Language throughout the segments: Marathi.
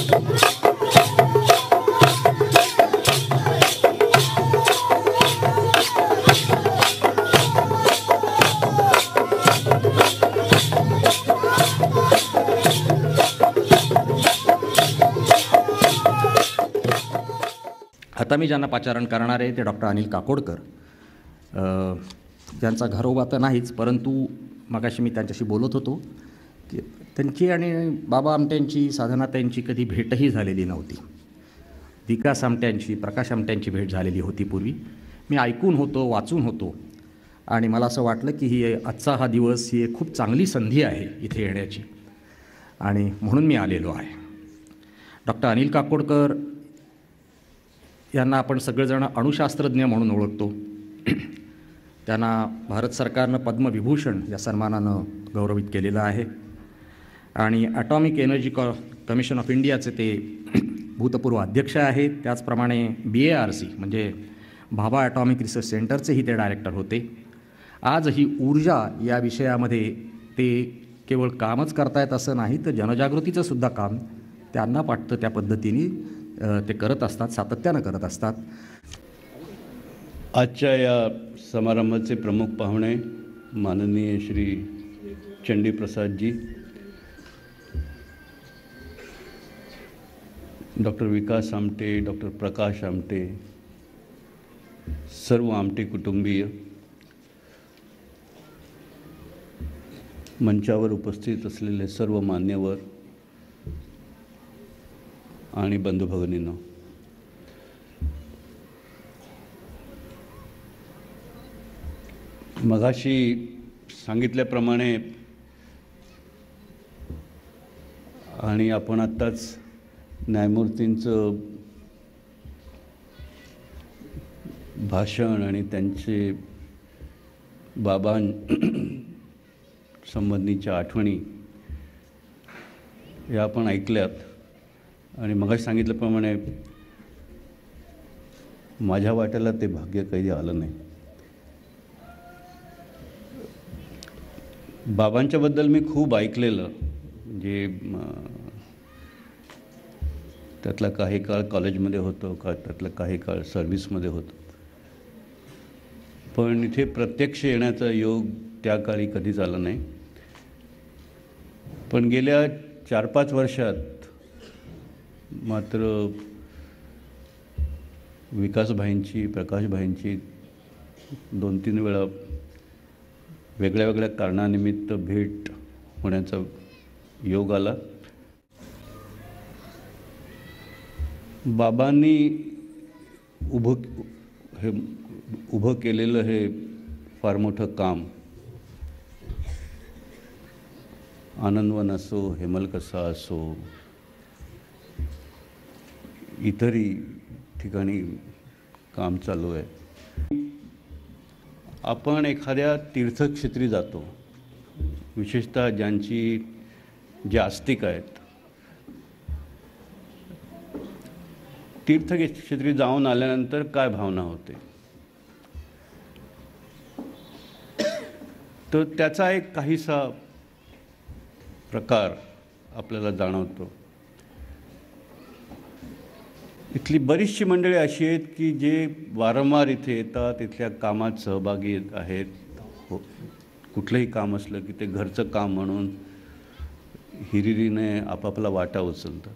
आता मी ज्यांना पाचारण करणार आहे ते डॉक्टर अनिल काकोडकर, ज्यांचा घरोबा तर नाहीच, परंतु मगाशी मी त्यांच्याशी बोलत होतो की त्यांची आणि बाबा आमट्यांची, साधनाताईंची कधी भेटही झालेली नव्हती. विकास आमट्यांची, प्रकाश आमट्यांची भेट झालेली होती पूर्वी. मी ऐकून होतो, वाचून होतो आणि मला असं वाटलं की आजचा हा दिवस ही एक खूप चांगली संधी आहे इथे येण्याची आणि म्हणून मी आलेलो आहे. डॉक्टर अनिल काकोडकर यांना आपण सगळेजण अणुशास्त्रज्ञ म्हणून ओळखतो. त्यांना भारत सरकारनं पद्मविभूषण या सन्मानानं गौरवित केलेलं आहे आणि ॲटॉमिक एनर्जी कमिशन ऑफ इंडियाचे ते भूतपूर्व अध्यक्ष आहेत. त्याचप्रमाणे BARC म्हणजे भाभा ॲटॉमिक रिसर्च सेंटरचेही ते डायरेक्टर होते. आज ही ऊर्जा या विषयामध्ये ते केवळ कामच करतायत असं नाही, तर जनजागृतीचं सुद्धा काम त्यांना वाटतं त्या पद्धतीने ते करत असतात, सातत्यानं करत असतात. आजच्या या समारंभाचे प्रमुख पाहुणे माननीय श्री चंडीप्रसादजी, डॉक्टर विकास आमटे, डॉक्टर प्रकाश आमटे, सर्व आमटे कुटुंबीय, मंचावर उपस्थित असलेले सर्व मान्यवर आणि बंधुभगिनींनो, मगाशी सांगितल्याप्रमाणे आणि आपण आत्ताच न्यायमूर्तींचं भाषण आणि त्यांचे बाबां संबंधीच्या आठवणी या आपण ऐकल्यात आणि मगाशी सांगितल्याप्रमाणे माझ्या वाट्याला ते भाग्य कधी आलं नाही. बाबांच्याबद्दल मी खूप ऐकलेलं, म्हणजे त्यातला काही काळ कॉलेजमध्ये होतो, त्यातला काही काळ सर्व्हिसमध्ये होतो, पण इथे प्रत्यक्ष येण्याचा योग त्या काळी कधीच आला नाही. पण गेल्या 4-5 वर्षात मात्र विकासभाईंची, प्रकाशभाईंची 2-3 वेळा वेगळ्या वेगळ्या कारणानिमित्त भेट होण्याचा योग आला. बाबांनी उभं केलेलं हे फार मोठं काम, आनंदवन असो, हेमलकसा असो, इतरही ठिकाणी काम चालू आहे. आपण एखाद्या तीर्थक्षेत्री जातो, विशेषतः जे आस्तिक आहेत, तीर्थक्षेत्री जाऊन आल्यानंतर काय भावना होते, तर त्याचा एक काहीसा प्रकार आपल्याला जाणवतो. इथली बरीचशी मंडळी अशी आहेत की जे वारंवार इथे येतात, इथल्या कामात सहभागी आहेत. कुठलंही काम असलं की ते घरचं काम म्हणून हिरिरीने आपापला वाटा उचलतात.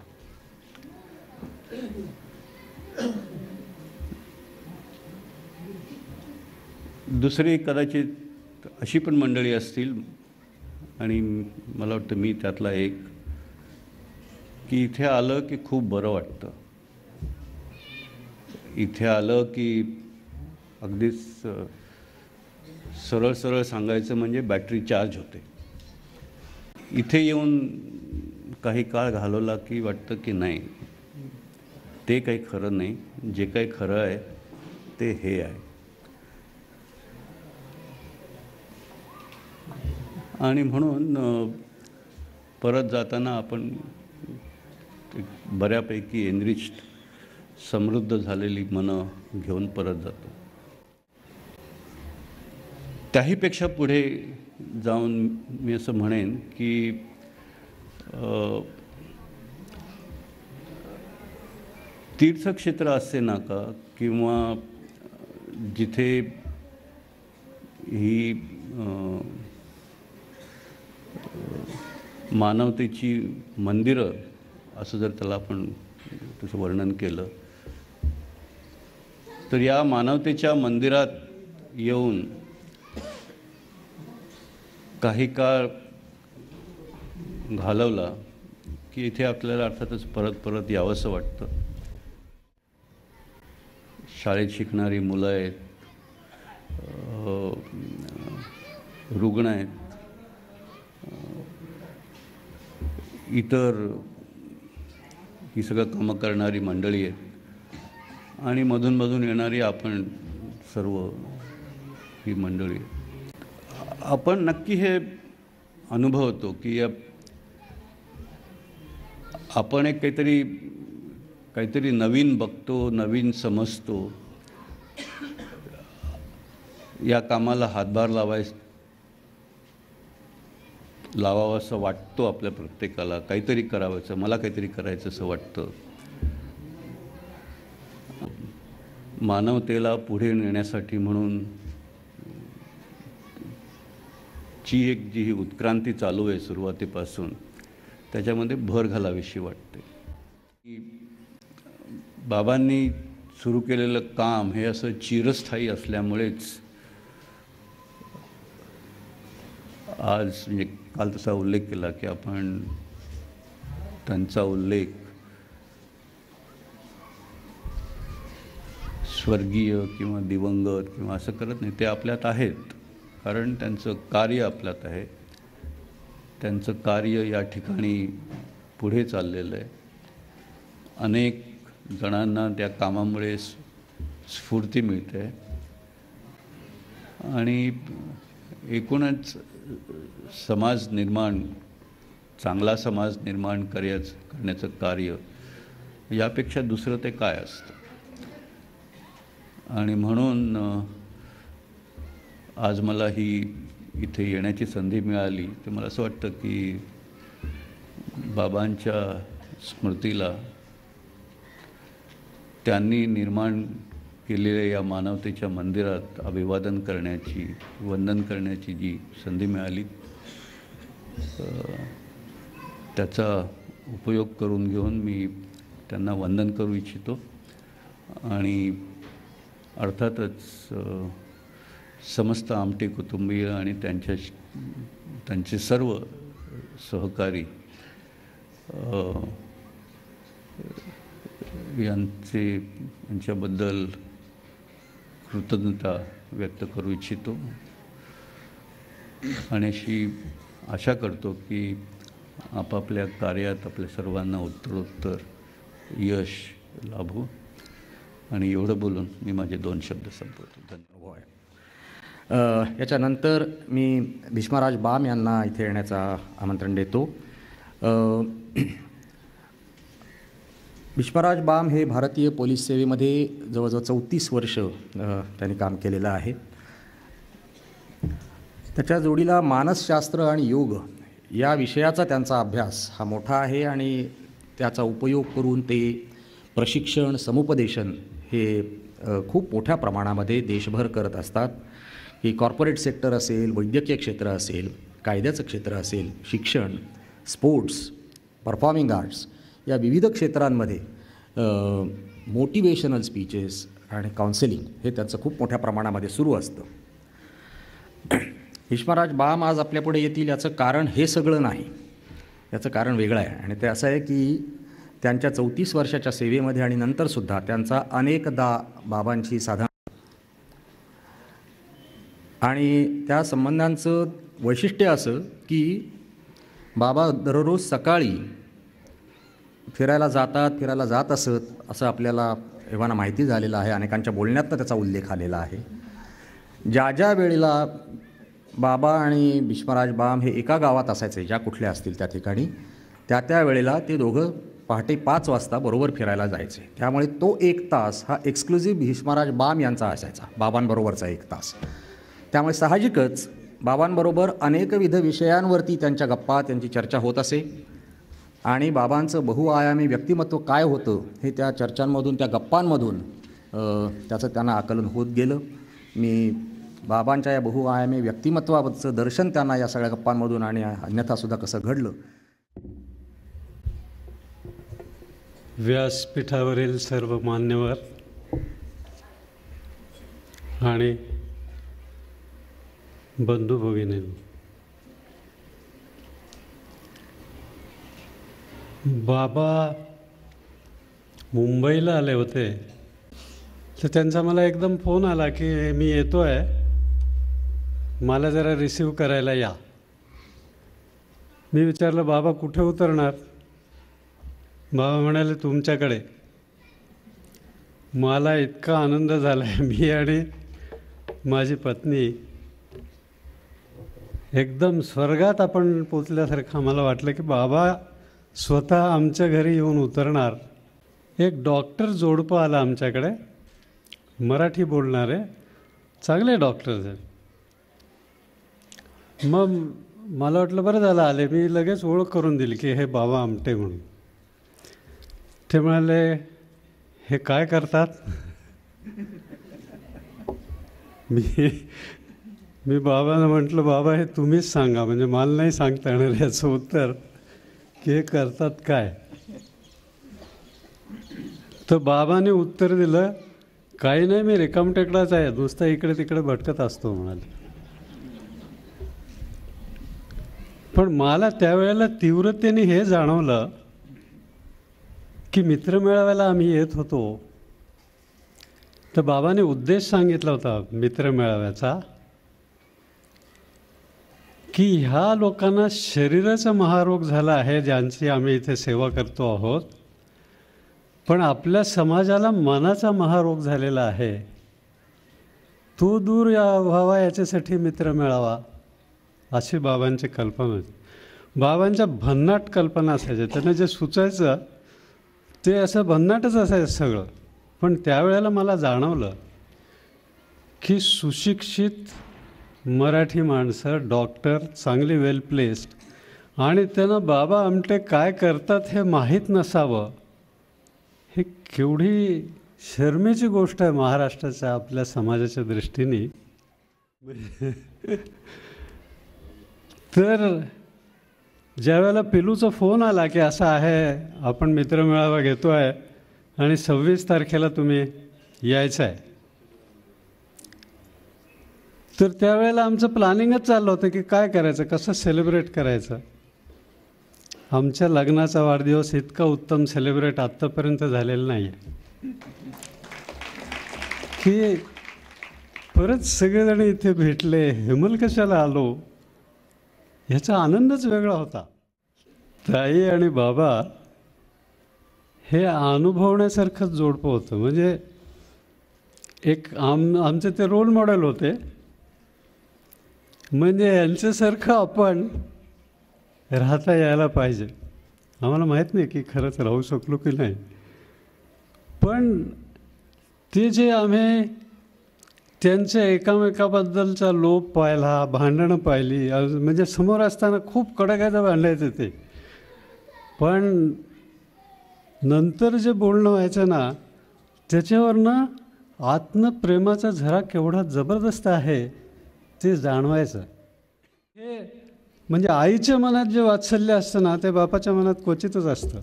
दुसरी कदाचित अशी पण मंडळी असतील, आणि मला वाटतं मी त्यातला एक, की इथे आलं की खूप बरं वाटतं. इथे आलं की अगदीच सरळ सरळ सांगायचं म्हणजे बॅटरी चार्ज होते. इथे येऊन काही काळ घालवला की वाटतं की नाही, ते काही खरं नाही, जे काही खरं आहे ते हे आहे. आणि म्हणून परत जाताना आपण बऱ्यापैकी एनरिच्ड, समृद्ध झालेली मनं घेऊन परत जातो. त्याहीपेक्षा पुढे जाऊन मी असं म्हणेन की तीर्थक्षेत्र असे नाका किंवा जिथे ही मानवतेची मंदिरं असं जर त्याला आपण तसं वर्णन केलं तर या मानवतेच्या मंदिरात येऊन काही काळ घालवला की इथे आपल्याला अर्थातच परत परत यावंसं वाटतं. शाळेत शिकणारी मुलं आहेत, रुग्ण आहेत, इतर ही सगळं कामं करणारी मंडळी आहेत आणि मधून येणारी आपण सर्व ही मंडळी. आपण नक्की हे अनुभवतो की आपण एक काहीतरी नवीन बघतो, नवीन समजतो, या कामाला हातभार लावावं असं वाटतो आपल्या प्रत्येकाला. काहीतरी करावंचं, मला काहीतरी करायचं असं वाटतं. मानवतेला पुढे नेण्यासाठी म्हणून जी ही उत्क्रांती चालू आहे सुरुवातीपासून, त्याच्यामध्ये भर घालावीशी वाटते. बाबांनी सुरू केलेलं काम हे असं चिरस्थायी असल्यामुळेच आज म्हणजे काल तसा उल्लेख केला की आपण त्यांचा उल्लेख स्वर्गीय किंवा दिवंगत किंवा असं करत नाही. ते आपल्यात आहेत, कारण त्यांचं कार्य आपल्यात आहे. त्यांचं कार्य या ठिकाणी पुढे चाललेलं आहे. अनेक जणांना त्या कामामुळे स्फूर्ती मिळते आणि एकूणच समाज निर्माण, चांगला समाज निर्माण करण्याचं कार्य यापेक्षा दुसरं ते काय असतं. आणि म्हणून आज मला ही इथे येण्याची संधी मिळाली तर मला असं वाटतं की बाबांच्या स्मृतीला, त्यांनी निर्माण केलेल्या या मानवतेच्या मंदिरात अभिवादन करण्याची, वंदन करण्याची जी संधी मिळाली त्याचा उपयोग करून घेऊन मी त्यांना वंदन करू इच्छितो. आणि अर्थातच समस्त आमटे कुटुंबीय आणि त्यांचे सर्व सहकारी यांच्याबद्दल कृतज्ञता व्यक्त करू इच्छितो आणि अशी आशा करतो की आपापल्या कार्यात आपल्या सर्वांना उत्तरोत्तर यश लाभो. आणि एवढं बोलून मी माझे 2 शब्द संपवतो. धन्यवाद. याच्यानंतर मी भीष्मराज बाम यांना इथे येण्याचं आमंत्रण देतो. भीष्मराज बाम हे भारतीय पोलीस सेवेमध्ये जवळजवळ 34 वर्ष त्यांनी काम केलेलं आहे. त्याच्या जोडीला मानसशास्त्र आणि योग या विषयाचा त्यांचा अभ्यास हा मोठा आहे आणि त्याचा उपयोग करून ते प्रशिक्षण, समुपदेशन हे खूप मोठ्या प्रमाणामध्ये देशभर करत असतात. की कॉर्पोरेट सेक्टर असेल, वैद्यकीय क्षेत्र असेल, कायद्याचं क्षेत्र असेल, शिक्षण, स्पोर्ट्स, परफॉर्मिंग आर्ट्स या विविध क्षेत्रांमध्ये मोटिवेशनल स्पीचेस आणि काउन्सिलिंग हे त्याचं खूप मोठ्या प्रमाणामध्ये सुरू असतं. भीष्मराज बाम आज आपल्यापुढे येतील याचं कारण हे सगळं नाही, याचं कारण वेगळं आहे. आणि ते असं आहे की त्यांच्या 34 वर्षाच्या सेवेमध्ये आणि नंतरसुद्धा त्यांचा अनेकदा बाबांची साधना आणि त्या संबंधांचं वैशिष्ट्य असं की बाबा दररोज सकाळी फिरायला जात असत असं आपल्याला एव्हाना माहिती झालेलं आहे. अनेकांच्या बोलण्यातनं त्याचा उल्लेख आलेला आहे. ज्या वेळेला बाबा आणि भीष्मराज बाम हे एका गावात असायचे, ज्या कुठल्या असतील त्या ठिकाणी, त्या वेळेला ते दोघं पहाटे 5 वाजता बरोबर फिरायला जायचे. त्यामुळे तो 1 तास हा एक्सक्लुझिव्ह भीष्मराज बाम यांचा असायचा, बाबांबरोबरचा 1 तास. त्यामुळे साहजिकच बाबांबरोबर अनेकविध विषयांवरती त्यांच्या गप्पा, त्यांची चर्चा होत असे. आणि बाबांचं बहुआयामी व्यक्तिमत्व काय होतं हे त्या चर्चांमधून, त्या गप्पांमधून त्याचं त्यांना आकलन होत गेलं. मी बाबांच्या या बहुआयामी व्यक्तिमत्वाचं दर्शन त्यांना या सगळ्या गप्पांमधून आणि अन्यथासुद्धा कसं घडलं. व्यासपीठावरील सर्व मान्यवर आणि बंधू भगिनी, बाबा मुंबईला आले होते तर त्यांचा मला एकदम फोन आला की मी येतो आहे, मला जरा रिसीव करायला या. मी विचारलं बाबा कुठे उतरणार. बाबा म्हणाले तुमच्याकडे. मला इतका आनंद झाला आहे, मी आणि माझी पत्नी एकदम स्वर्गात आपण पोचल्यासारखं आम्हाला वाटलं की बाबा स्वतः आमच्या घरी येऊन उतरणार. एक डॉक्टर जोडपं आलं आमच्याकडे, मराठी बोलणारे चांगले डॉक्टर्स आहेत. मग मला वाटलं बरं झालं आले, मी लगेच ओळख करून दिली की हे बाबा आमटे म्हणून. ते म्हणाले हे काय करतात. मी बाबांना म्हटलं बाबा हे तुम्हीच सांगा, म्हणजे मला नाही सांगता येणार याचं उत्तर की हे करतात काय. तर बाबाने उत्तर दिलं काही नाही, मी रिकामटेकडाच आहे, नुसता इकडे तिकडे भटकत असतो म्हणाले. पण मला त्यावेळेला तीव्रतेने हे जाणवलं की मित्रमेळाव्याला आम्ही येत होतो तर बाबाने उद्देश सांगितला होता मित्रमेळाव्याचा की ह्या लोकांना शरीराचा महारोग झाला आहे ज्यांची आम्ही इथे सेवा करतो आहोत, पण आपल्या समाजाला मनाचा महारोग झालेला आहे, तो दूर व्हावा याच्यासाठी मित्र मिळावा, अशी बाबांची कल्पना होती. बाबांच्या भन्नाट कल्पना असायच्या, त्यांना जे सुचायचं ते असं भन्नाटच असायचं सगळं. पण त्यावेळेला मला जाणवलं की सुशिक्षित मराठी माणसं, डॉक्टर, चांगली वेल प्लेस्ड, आणि त्यांना बाबा आमटे काय करतात हे माहीत नसावं, हे केवढी शर्मेची गोष्ट आहे महाराष्ट्राच्या आपल्या समाजाच्या दृष्टीने. तर ज्यावेळेला पिलूचा फोन आला की असं आहे आपण मित्रमेळावा घेतो आहे आणि 26 तारखेला तुम्ही यायचं आहे, तर त्यावेळेला आमचं प्लॅनिंगच चाललं होतं की काय करायचं, कसं सेलिब्रेट करायचं. आमच्या लग्नाचा वाढदिवस इतका उत्तम सेलिब्रेट आत्तापर्यंत झालेला नाही आहे की परत सगळेजण इथे भेटले, हेमल कशाला आलो, ह्याचा आनंदच वेगळा होता. ताई आणि बाबा हे अनुभवण्यासारखंच जोडपं होतं. म्हणजे एक आमचे ते रोल मॉडेल होते, म्हणजे यांच्यासारखं आपण राहता यायला पाहिजे. आम्हाला माहीत नाही की खरंच राहू शकलो की नाही, पण ते जे आम्ही त्यांच्या एकामेकाबद्दलचा लोभ पाहिला, भांडणं पाहिली, म्हणजे समोर असताना खूप कडाक्याचं भांडायचं ते, पण नंतर जे बोलणं व्हायचं ना त्याच्यावरनं आत्मप्रेमाचा झरा केवढा जबरदस्त आहे ते जाणवायचं. हे म्हणजे आईच्या मनात जे वात्सल्य असतं ना ते बापाच्या मनात क्वचितच असतं,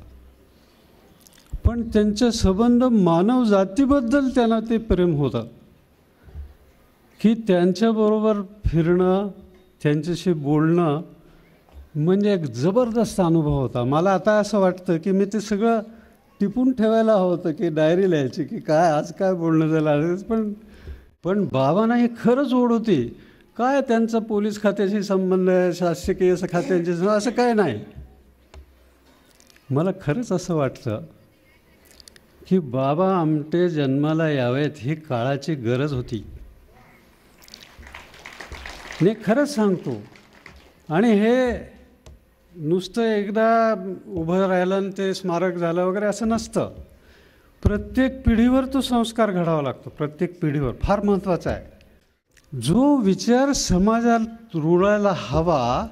पण त्यांचे संबंध मानव जातीबद्दल त्यांना ते प्रेम होतं की त्यांच्याबरोबर फिरणं, त्यांच्याशी बोलणं म्हणजे एक जबरदस्त अनुभव होता. मला आता असं वाटतं की मी ते सगळं टिपून ठेवायला हवं होतं की डायरी लिहायची की काय आज काय बोलणं झालं. पण बाबांना हे खरंच ओढ होती. काय त्यांचा पोलीस खात्याशी संबंध आहे, शासकीय खात्यांशी असं काय नाही. मला खरंच असं वाटतं की बाबा आमटे जन्माला यावेत ही काळाची गरज होती. मी खरंच सांगतो. आणि हे नुसतं एकदा उभं राहिलं आणि ते स्मारक झालं वगैरे असं नसतं. प्रत्येक पिढीवर तो संस्कार घडावा लागतो, प्रत्येक पिढीवर. फार महत्त्वाचा आहे. जो विचार समाजात रुळायला हवा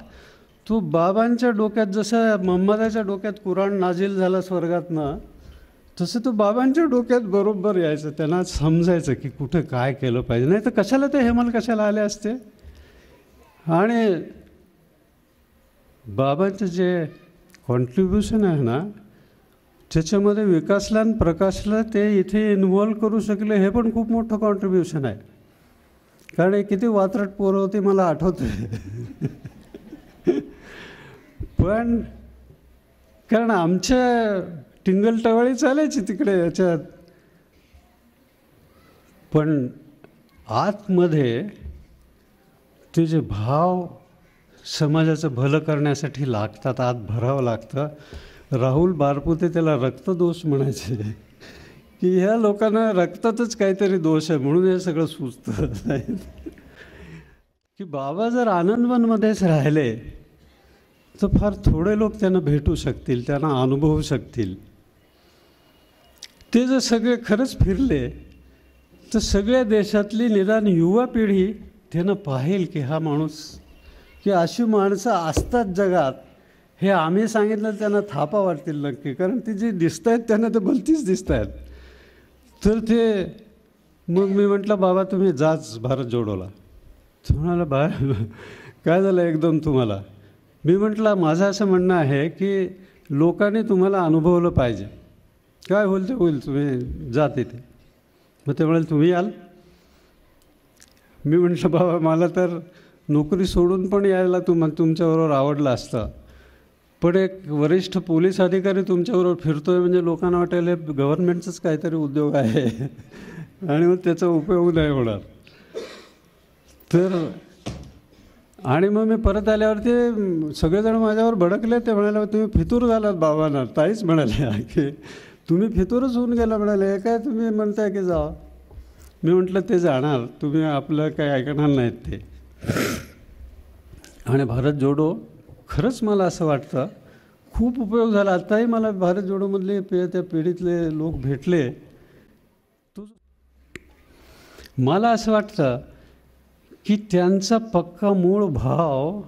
तो बाबांच्या डोक्यात जसं मोहम्मदाच्या डोक्यात कुराण नाझिल झालं स्वर्गातनं, तसं तो बाबांच्या डोक्यात बरोबर यायचं. त्यांना समजायचं की कुठे काय केलं पाहिजे, नाही तर कशाला ते हेमल कशाला आले असते. आणि बाबांचं जे कॉन्ट्रीब्युशन आहे ना, त्याच्यामध्ये विकासला आणि प्रकाशला ते इथे इन्व्हॉल्व करू शकले, हे पण खूप मोठं कॉन्ट्रीब्युशन आहे. कारण हे किती वात्रट पोरं होती मला आठवतं. पण कारण आमच्या टिंगलटवाळी चालायची तिकडे याच्यात, पण आतमध्ये ते जे भाव समाजाचं भलं करण्यासाठी लागतात, आत भरावं लागतं. राहुल बारपुते त्याला रक्तदोष म्हणायचे, की ह्या लोकांना रक्तातच काहीतरी दोष आहे म्हणून हे सगळं सुचतं. की बाबा जर आनंदवनमध्येच राहिले तर फार थोडे लोक त्यांना भेटू शकतील, त्यांना अनुभवू शकतील. ते जर सगळे खरंच फिरले तर सगळ्या देशातली निदान युवा पिढी त्यांना पाहेल की हा माणूस, की अशी माणसं असतात जगात. हे आम्ही सांगितलं त्यांना थापा वाटतील नक्की, कारण ती जी दिसत आहेत त्यांना ते भलतीच दिसत आहेत. तर ते मग मी म्हटलं बाबा तुम्ही जाच भारत जोडोला. तो म्हणाला बा काय झालं एकदम तुम्हाला. मी म्हटलं माझं असं म्हणणं आहे की लोकांनी तुम्हाला अनुभवलं पाहिजे, काय होईल ते होईल, तुम्ही जा तिथे. मग ते म्हणाले तुम्ही याल. मी म्हटलं बाबा मला तर नोकरी सोडून पण यायला तुमच्याबरोबर आवडलं असतं, पण एक वरिष्ठ पोलीस अधिकारी तुमच्याबरोबर फिरतोय म्हणजे लोकांना वाटेल गव्हर्नमेंटचंच काहीतरी उद्योग आहे आणि मग त्याचा उपयोग नाही होणार. तर आणि मग मी परत आल्यावरती सगळेजण माझ्यावर भडकले. ते म्हणाले तुम्ही फितूर झालात बाबांना. ताईच म्हणाले की तुम्ही फितूरच होऊन गेला. म्हणाले काय तुम्ही म्हणताय की जा. मी म्हटलं ते जाणार, तुम्ही आपलं काही ऐकणार नाहीत ते. आणि भारत जोडो खरंच मला असं वाटतं खूप उपयोग झाला. आत्ताही मला भारत जोडोमधले त्या पिढीतले लोक भेटले. मला असं वाटतं की त्यांचा पक्का मूळ भाव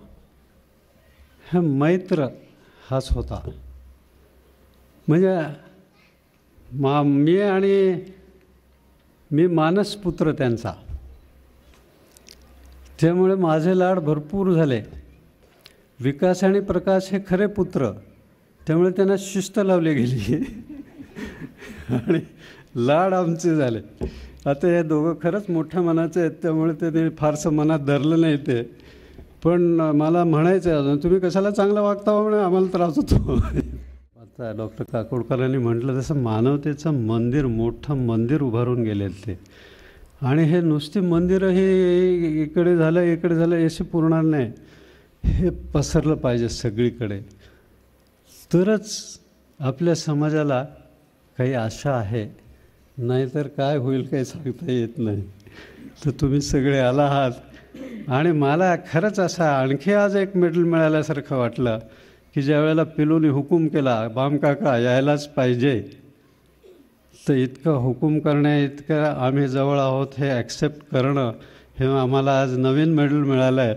हा मैत्र हाच होता. म्हणजे मी मानसपुत्र त्यांचा, त्यामुळे माझे लाड भरपूर झाले. विकास आणि प्रकाश हे खरे पुत्र, त्यामुळे त्यांना शिस्त लावली गेली आणि लाड आमचे झाले. आता हे दोघं खरंच मोठ्या मनाचे आहेत, त्यामुळे त्याने फारसं मनात धरलं नाही ते. पण मला म्हणायचं आहे अजून तुम्ही कशाला चांगलं वागता हो म्हणे, आम्हाला त्रास होतो. आता डॉक्टर काकोडकरांनी म्हटलं तसं मानवतेचं मंदिर, मोठं मंदिर उभारून गेले ते. आणि हे नुसती मंदिरं हे इकडे झालं असे पुरणार नाही, हे पसरलं पाहिजे सगळीकडे. तरच आपल्या समाजाला काही आशा आहे, नाहीतर काय होईल काही सांगता येत नाही. तर तुम्ही सगळे आला आहात आणि मला खरंच असा आणखी आज एक मेडल मिळाल्यासारखं वाटलं की ज्या वेळेला पिलूनी हुकूम केला बामकाका यायलाच पाहिजे, तर इतकं हुकूम करण्या इतकं आम्ही जवळ आहोत हे ॲक्सेप्ट करणं, हे आम्हाला आज नवीन मेडल मिळालं आहे.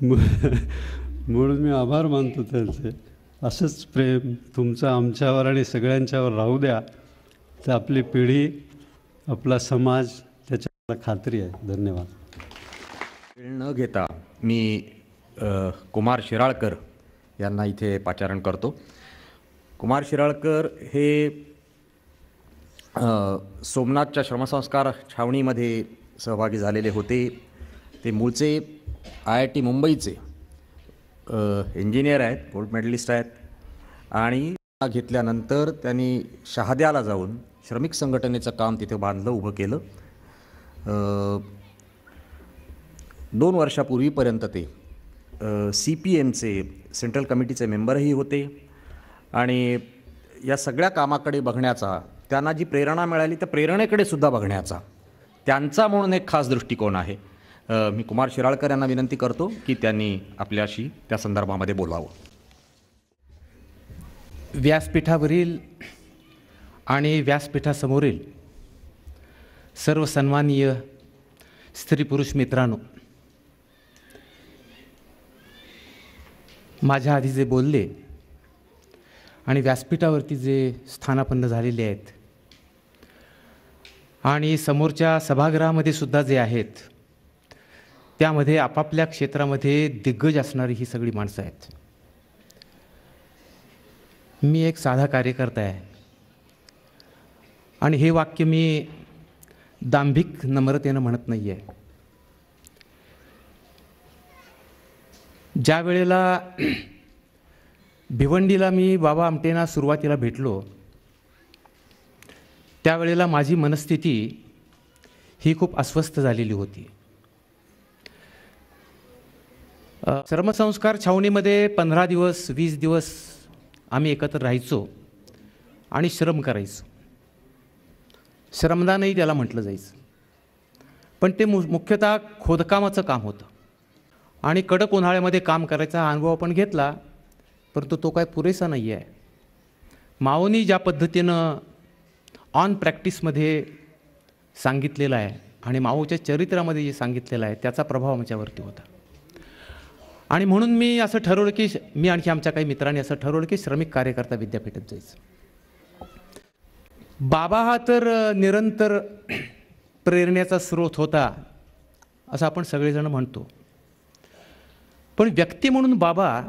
म्हणून मी आभार मानतो त्यांचे. असंच प्रेम तुमचं आमच्यावर आणि सगळ्यांच्यावर राहू द्या, तर आपली पिढी, आपला समाज त्याच्याला खात्री आहे. धन्यवाद. वेळ न घेता मी कुमार शिराळकर यांना इथे पाचारण करतो. कुमार शिराळकर हे सोमनाथच्या श्रमसंस्कार छावणीमध्ये सहभागी झालेले होते. ते मूळचे IIT मुंबईचे इंजिनियर आहेत, गोल्ड मेडलिस्ट आहेत. आणि घेतल्यानंतर त्यांनी शहाद्याला जाऊन श्रमिक संघटनेचं काम तिथे बांधलं, उभं केलं. 2 वर्षापूर्वीपर्यंत ते CPMचे सेंट्रल कमिटीचे मेंबरही होते. आणि या सगळ्या कामाकडे बघण्याचा, त्यांना जी प्रेरणा मिळाली त्या प्रेरणेकडे सुद्धा बघण्याचा त्यांचा म्हणून एक खास दृष्टिकोन आहे. मी कुमार शिराळकर यांना विनंती करतो की त्यांनी आपल्याशी त्या संदर्भामध्ये बोलावं. व्यासपीठावरील आणि व्यासपीठासमोरील सर्व सन्माननीय स्त्री पुरुष मित्रांनो, माझ्या आधी जे बोलले आणि व्यासपीठावरती जे स्थानापन्न झालेले आहेत आणि समोरच्या सभागृहामध्ये सुद्धा जे आहेत, त्यामध्ये आपापल्या क्षेत्रामध्ये दिग्गज असणारी ही सगळी माणसं आहेत. मी एक साधा कार्यकर्ता आहे आणि हे वाक्य मी दांभिक नम्रतेनं म्हणत नाही आहे. ज्या वेळेला भिवंडीला मी बाबा आमटेंना सुरुवातीला भेटलो, त्यावेळेला माझी मनस्थिती ही खूप अस्वस्थ झालेली होती. श्रमसंस्कार छावणीमध्ये 15 दिवस 20 दिवस आम्ही एकत्र राहायचो आणि श्रम करायचो. श्रमदानही त्याला म्हटलं जायचं, पण ते मुख्यतः खोदकामाचं काम होतं आणि कडक उन्हाळ्यामध्ये काम करायचा हा अनुभव आपण घेतला, परंतु तो काय पुरेसा नाही आहे. माओनी ज्या पद्धतीनं ऑन प्रॅक्टिसमध्ये सांगितलेलं आहे आणि माओच्या चरित्रामध्ये जे सांगितलेलं आहे त्याचा प्रभाव आमच्यावरती होता. आणि म्हणून मी असं ठरवलं की मी आणखी आमच्या काही मित्रांनी असं ठरवलं की श्रमिक कार्यकर्ता विद्यापीठात जायचं. बाबा हा तर निरंतर प्रेरणेचा स्रोत होता असं आपण सगळेजण म्हणतो, पण व्यक्ती म्हणून बाबा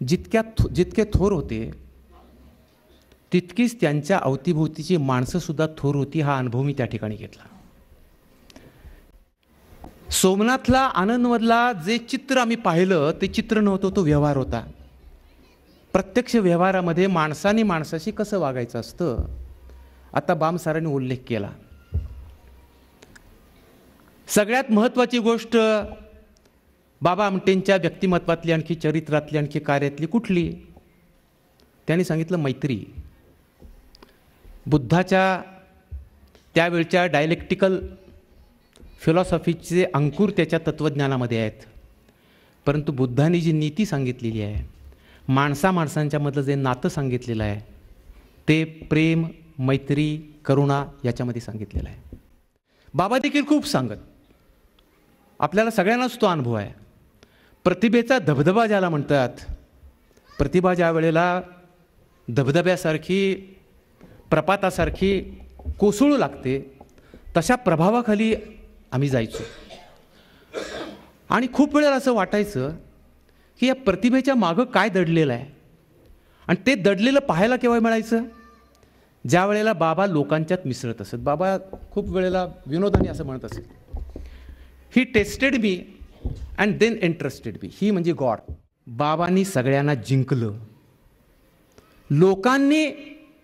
जितके थोर होते तितकीच त्यांच्या अवतीभोवतीची माणसंसुद्धा थोर होती. हा अनुभव मी त्या ठिकाणी घेतला. सोमनाथला आनंदमधला जे चित्र आम्ही पाहिलं ते चित्र नव्हतं, तो व्यवहार होता. प्रत्यक्ष व्यवहारामध्ये माणसाने माणसाशी कसं वागायचं असतं, आता बाम सरांनी उल्लेख केला. सगळ्यात महत्त्वाची गोष्ट बाबा आमटेंच्या व्यक्तिमत्वातली, आणखी चरित्रातली, आणखी कार्यातली कुठली? त्यांनी सांगितलं मैत्री. बुद्धाच्या त्यावेळच्या डायलेक्टिकल फिलॉसॉफीचे अंकुर त्याच्या तत्त्वज्ञानामध्ये आहेत, परंतु बुद्धांनी जी नीती सांगितलेली आहे, माणसांच्यामधलं जे नातं सांगितलेलं आहे ते प्रेम, मैत्री, करुणा याच्यामध्ये सांगितलेलं आहे. बाबा देखील खूप सांगत. आपल्याला सगळ्यांनाच तो अनुभव आहे. प्रतिभेचा धबधबा ज्याला म्हणतात, प्रतिभा ज्या वेळेला धबधब्यासारखी, प्रपातासारखी कोसळू लागते, तशा प्रभावाखाली आम्ही जायचो. आणि खूप वेळेला असं वाटायचं की या प्रतिभेच्या मागं काय दडलेलं आहे, आणि ते दडलेलं पाहायला केव्हा मिळायचं? ज्या वेळेला बाबा लोकांच्यात मिसळत असत. बाबा खूप वेळेला विनोदाने असं म्हणत असेल, he tested me and then interested me. ही म्हणजे गॉड. बाबांनी सगळ्यांना जिंकलं, लोकांनी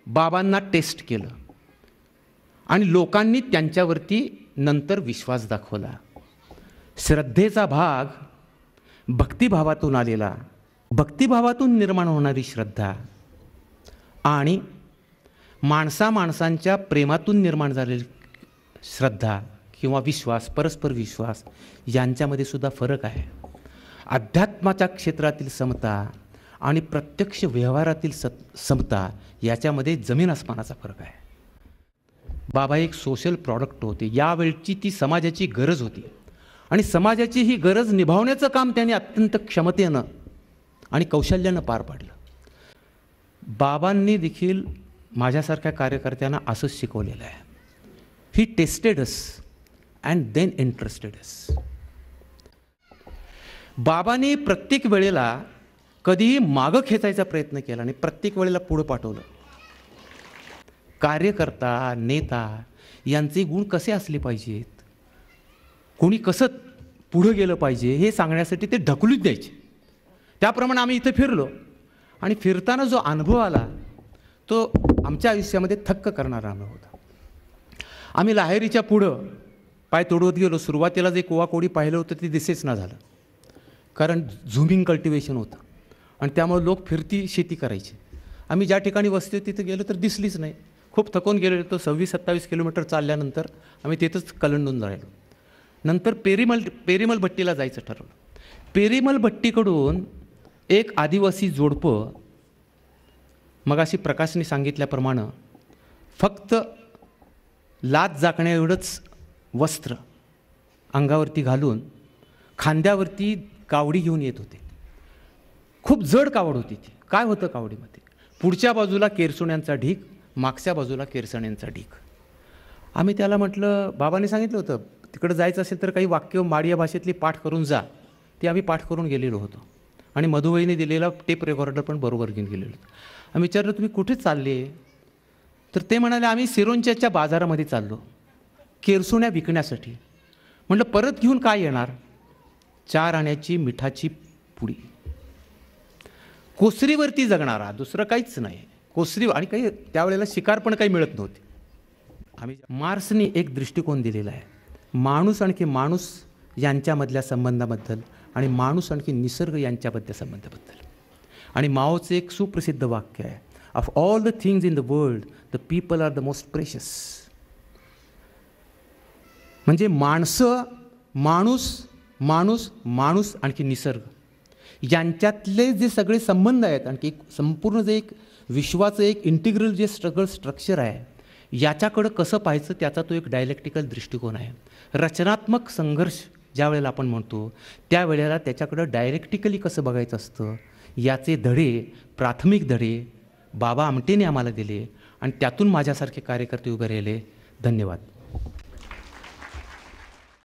बाबांना टेस्ट केलं आणि लोकांनी त्यांच्यावरती नंतर विश्वास दाखवला. श्रद्धेचा भाग भक्तिभावातून आलेला, भक्तिभावातून निर्माण होणारी श्रद्धा आणि माणसांच्या प्रेमातून निर्माण झालेली श्रद्धा किंवा विश्वास, परस्पर विश्वास यांच्यामध्ये सुद्धा फरक आहे. अध्यात्माच्या क्षेत्रातील समता आणि प्रत्यक्ष व्यवहारातील समता याच्यामध्ये जमीन आसमानाचा फरक आहे. बाबा एक सोशल प्रॉडक्ट होते. यावेळची ती समाजाची गरज होती आणि समाजाची ही गरज निभावण्याचं काम त्यांनी अत्यंत क्षमतेनं आणि कौशल्यानं पार पाडलं. बाबांनी देखील माझ्यासारख्या कार्यकर्त्यांना असंच शिकवलेलं आहे. He tested us and then interested us. बाबांनी प्रत्येक वेळेला कधीही मागं खेचायचा प्रयत्न केला आणि प्रत्येक वेळेला पुढं पाठवलं. कार्यकर्ता, नेता यांचे गुण कसे असले पाहिजेत, कोणी कसं पुढं गेलं पाहिजे हे सांगण्यासाठी ते ढकलूच द्यायचे. त्याप्रमाणे आम्ही इथं फिरलो आणि फिरताना जो अनुभव आला तो आमच्या आयुष्यामध्ये थक्क करणारा अनुभव होता. आम्ही लाहेरीच्या पुढं पाय तोडवत गेलो. सुरुवातीला जे कोवाकोडी पाहिलं होतं ते दिसेच ना झालं, कारण झुमिंग कल्टिवेशन होतं आणि त्यामुळे लोक फिरती शेती करायची. आम्ही ज्या ठिकाणी वस्ती तिथं गेलो तर दिसलीच नाही. खूप थकून गेलेलो होतो. 26-27 किलोमीटर चालल्यानंतर आम्ही तिथंच कलंडून राहिलो. नंतर पेरीमल भट्टीला जायचं ठरवलं. पेरीमल भट्टीकडून एक आदिवासी जोडपं, मग अशी प्रकाशने सांगितल्याप्रमाणे फक्त लाज झाकण्या एवढंच वस्त्र अंगावरती घालून खांद्यावरती कावडी घेऊन येत होते खूप जड कावड होती ती. काय होतं कावडीमध्ये? पुढच्या बाजूला केरसुण्यांचा ढीक, मागच्या बाजूला केरसण्यांचा ढीक. आम्ही त्याला म्हटलं, बाबांनी सांगितलं होतं तिकडं जायचं असेल तर काही वाक्य माडिया भाषेतली पाठ करून जा. ती आम्ही पाठ करून गेलेलो होतो आणि मधुबाईने दिलेला टेप रेकॉर्डर पण बरोबर घेऊन गेलेलो होतो. आम्ही विचारलं, तुम्ही कुठे चालले? तर ते म्हणाले, आम्ही सिरोंच्याच्या बाजारामध्ये चाललो केरसुण्या विकण्यासाठी. म्हटलं, परत घेऊन काय येणार? 4 आण्याची मिठाची पुडी. कोसरीवरती जगणारा, दुसरं काहीच नाही. कोसरी, आणि काही त्यावेळेला शिकार पण काही मिळत नव्हते. आम्ही मार्क्सने एक दृष्टिकोन दिलेला आहे, माणूस आणखी माणूस यांच्यामधल्या संबंधाबद्दल आणि माणूस आणखी निसर्ग यांच्याबद्दल संबंधाबद्दल. आणि माओचं एक सुप्रसिद्ध वाक्य आहे, of all the things in the world the people are the most precious. म्हणजे माणसं, माणूस, माणूस, माणूस आणखी निसर्ग यांच्यातले जे सगळे संबंध आहेत, आणखी एक संपूर्ण जे एक विश्वाचं एक इंटिग्रल जे स्ट्रक्चर आहे, याच्याकडं कसं पाहायचं त्याचा तो एक डायलेक्टिकल दृष्टिकोन आहे. रचनात्मक संघर्ष ज्या वेळेला आपण म्हणतो त्यावेळेला त्याच्याकडं डायलेक्टिकली कसं बघायचं असतं, याचे धडे, प्राथमिक धडे बाबा आमटेने आम्हाला दिले आणि त्यातून माझ्यासारखे कार्यकर्ते उभे राहिले. धन्यवाद.